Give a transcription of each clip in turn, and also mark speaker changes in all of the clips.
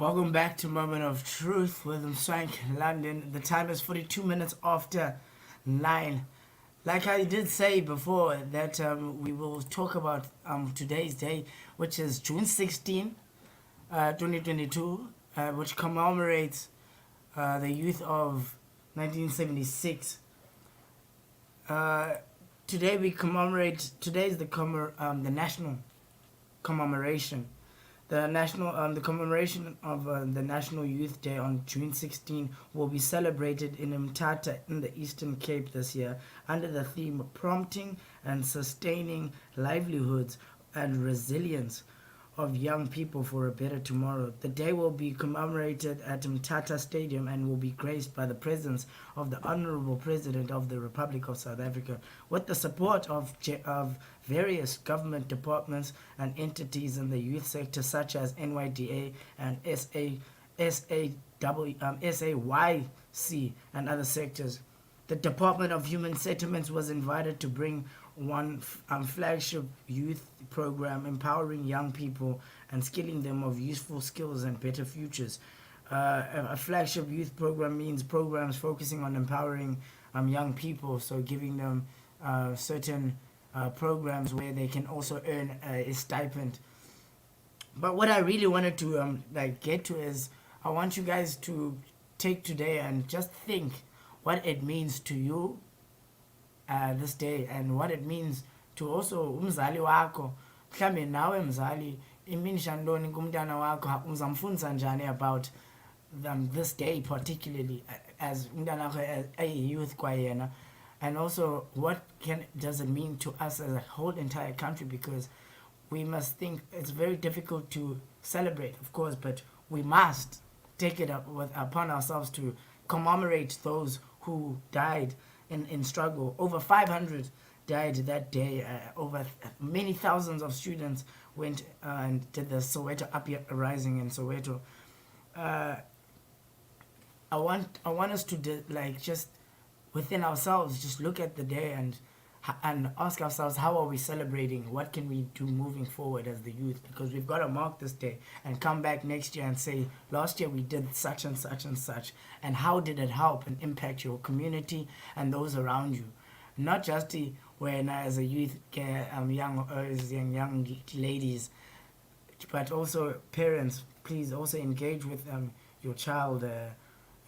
Speaker 1: Welcome back to Moment of Truth with Mswenk London. The time is 42 minutes after 9. Like I did say before, that we will talk about today's day, which is June 16, 2022, which commemorates the youth of 1976. Uh, Today we commemorate, today is the national commemoration. The commemoration of the National Youth Day on June 16 will be celebrated in Mthatha in the Eastern Cape this year under the theme Prompting and Sustaining Livelihoods and Resilience of Young People for a Better Tomorrow. The day will be commemorated at Mthatha Stadium and will be graced by the presence of the Honorable President of the Republic of South Africa with the support of various government departments and entities in the youth sector such as NYDA and SAYC and other sectors. The Department of Human Settlements was invited to bring one flagship youth program empowering young people and skilling them of useful skills and better futures. A flagship youth program means programs focusing on empowering young people, so giving them certain programs where they can also earn a stipend. But what I really wanted to get to is I want you guys to take today and just think what it means to you this day and what it means to also umzali wakho. Mhlambe nawe mzali iminisha ntoni kumntana wakho, uzamfundisa njani about this day particularly as umntana wakho a youth kwayena, and also what does it mean to us as a whole entire country, because we must think it's very difficult to celebrate, of course, but we must take it upon ourselves to commemorate those who died in struggle. Over 500 died that day. Over many thousands of students went and did the Soweto uprising in Soweto. I want us to just within ourselves just look at the day and ask ourselves, how are we celebrating? What can we do moving forward as the youth? Because we've got to mark this day and come back next year and say, last year we did such and such and such, and how did it help and impact your community and those around you? Not just when as a youth, young ladies, but also parents, please also engage with your child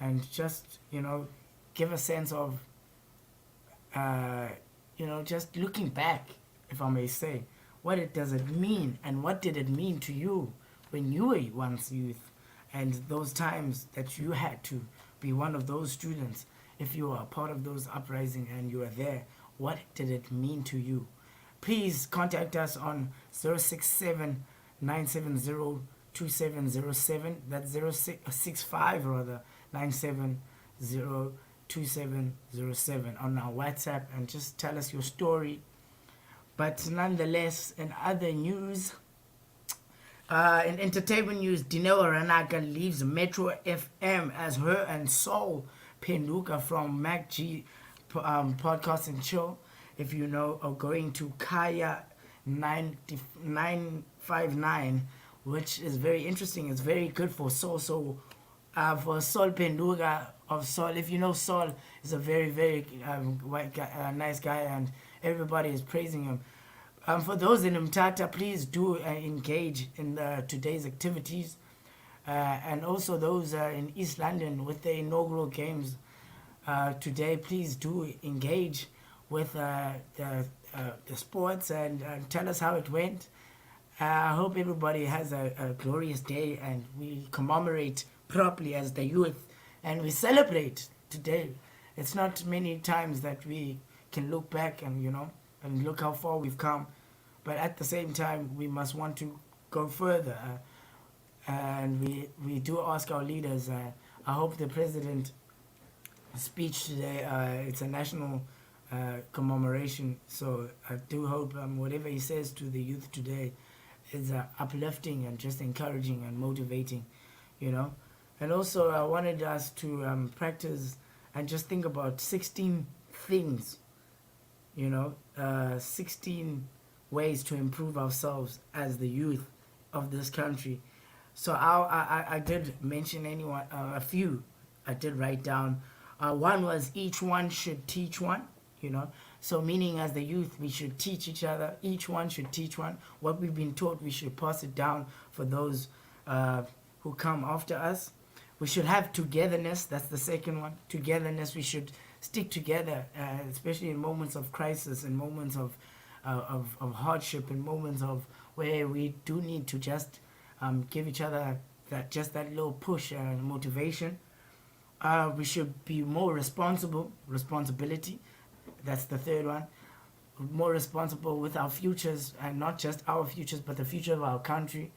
Speaker 1: and just, give a sense of just looking back, if I may say, does it mean, and what did it mean to you when you were once youth, and those times that you had to be one of those students. If you were a part of those uprising and you were there, what did it mean to you? Please contact us on 067 970 2707. That's 065 rather 970 2707 on our WhatsApp, and just tell us your story. But nonetheless, in other news, in entertainment news, Dineo Ranaka leaves Metro FM as her and Saul Penduka from Mac G Podcast and Chill, if you know, are going to Kaya 959, which is very interesting. It's very good for Saul. So for Saul Penduka of Saul, if you know Saul is a very, very white guy, nice guy, and everybody is praising him. For those in Mthatha, please do engage in today's activities, and also those in East London with the inaugural games today. Please do engage with the sports and tell us how it went. I hope everybody has a glorious day and we commemorate properly as the youth, and we celebrate today. It's not many times that we can look back and and look how far we've come, but at the same time we must want to go further, and we do ask our leaders. I hope the president speech today, it's a national commemoration, so I do hope whatever he says to the youth today is uplifting and just encouraging and motivating, And also I wanted us to practice and just think about 16 things, 16 ways to improve ourselves as the youth of this country. So I did mention anyone a few. I did write down. One was each one should teach one. You know, so meaning as the youth we should teach each other. Each one should teach one. What we've been taught, we should pass it down for those who come after us. We should have togetherness. That's the second one. Togetherness. We should stick together, especially in moments of crisis, in moments of hardship, in moments of where we do need to just give each other that little push and motivation. We should be more responsibility. That's the third one. More responsible with our futures, and not just our futures, but the future of our country,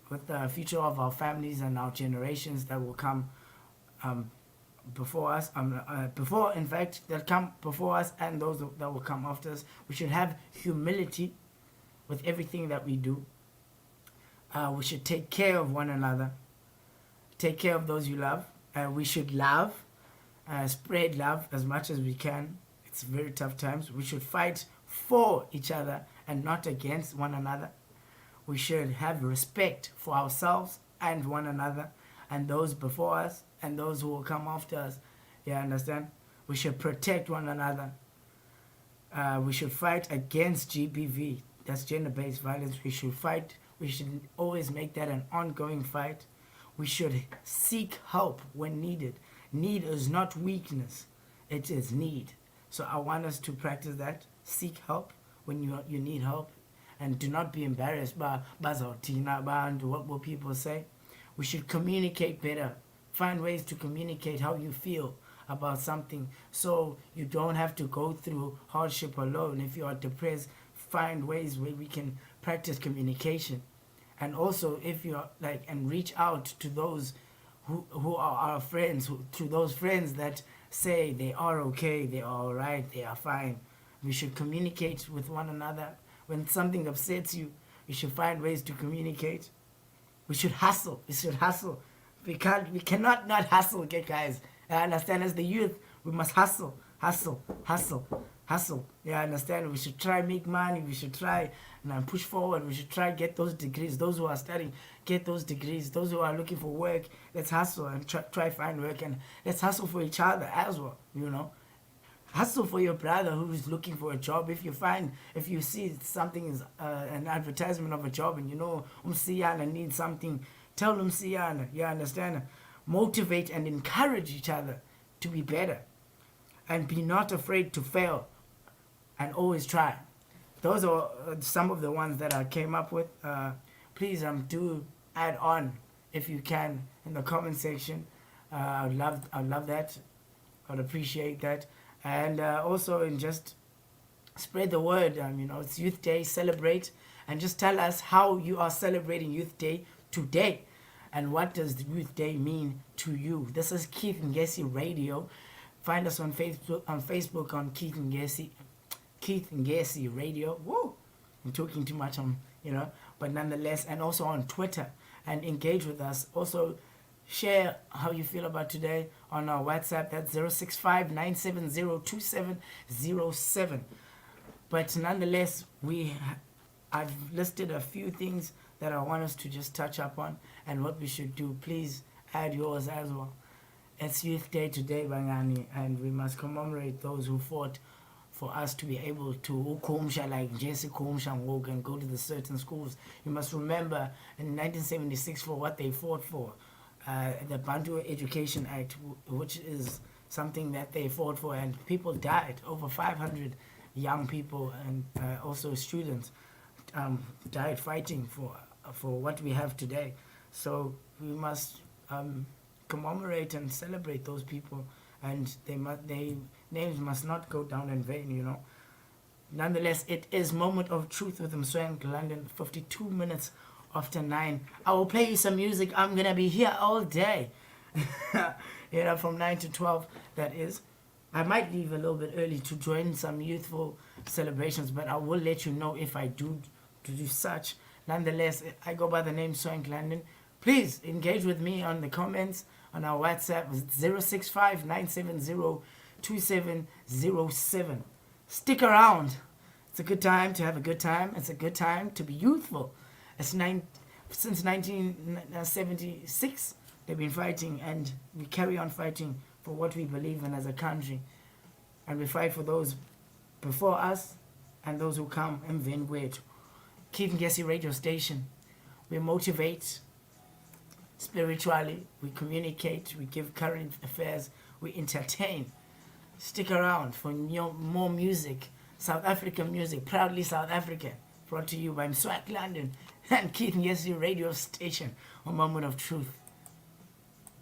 Speaker 1: with the future of our families and our generations that will come before us. Before, in fact, that come before us and those that will come after us. We should have humility with everything that we do. We should take care of one another. Take care of those you love. We should love, spread love as much as we can. It's very tough times. We should fight for each other and not against one another. We should have respect for ourselves and one another and those before us and those who will come after us. You understand? We should protect one another. We should fight against GBV. That's gender-based violence. We should fight. We should always make that an ongoing fight. We should seek help when needed. Need is not weakness. It is need. So I want us to practice that. Seek help when you need help. And do not be embarrassed by what will people say. We should communicate better. Find ways to communicate how you feel about something, so you don't have to go through hardship alone. If you are depressed, find ways where we can practice communication. And also, if you're and reach out to those who are our friends, to those friends that say they are okay, they are alright, they are fine. We should communicate with one another. When something upsets you, we should find ways to communicate. We should hustle. We cannot not hustle, okay, guys? I understand, as the youth, we must hustle. Yeah, I understand. We should try make money. We should try and push forward. We should try get those degrees. Those who are studying, get those degrees. Those who are looking for work, let's hustle and try find work. And let's hustle for each other as well, you know. Hustle for your brother who is looking for a job. If you see something is an advertisement of a job, and you know Siyana needs something, tell them Siyana. You understand? Motivate and encourage each other to be better, and be not afraid to fail, and always try. Those are some of the ones that I came up with. Please do add on if you can in the comment section. I'd love that. I'd appreciate that. And also, in just spread the word. It's Youth Day. Celebrate and just tell us how you are celebrating Youth Day today, and what does the Youth Day mean to you. This is Keith Ngesi Radio. Find us on Facebook on Keith Ngesi Radio. Woo! I'm talking too much but nonetheless, and also on Twitter, and engage with us. Also, share how you feel about today on our WhatsApp. That's 065-970-2707. But nonetheless, I've listed a few things that I want us to just touch up on and what we should do. Please add yours as well. It's Youth Day today, Bangani, and we must commemorate those who fought for us to be able to like Jesse Kumsha and go to the certain schools. You must remember in 1976 for what they fought for. The Bantu Education Act, which is something that they fought for, and people died. Over 500 young people and also students died fighting for what we have today. So we must commemorate and celebrate those people, and their names must not go down in vain. Nonetheless, it is Moment of Truth with Mswenk London, 52 minutes after 9. I will play you some music. I'm gonna be here all day. From 9 to 12, that is. I might leave a little bit early to join some youthful celebrations, but I will let you know if I do such. Nonetheless, I go by the name Mswenk London. Please engage with me on the comments on our WhatsApp. It's 065-970-2707. Stick around. It's a good time to have a good time. It's a good time to be youthful. It's since 1976, they've been fighting, and we carry on fighting for what we believe in as a country. And we fight for those before us and those who come emveni kwethu. Keith Ngesi radio station. We motivate spiritually, we communicate, we give current affairs, we entertain. Stick around for more music, South African music, proudly South African, brought to you by Mswenk London and Keith Ngesi radio station, a moment of truth.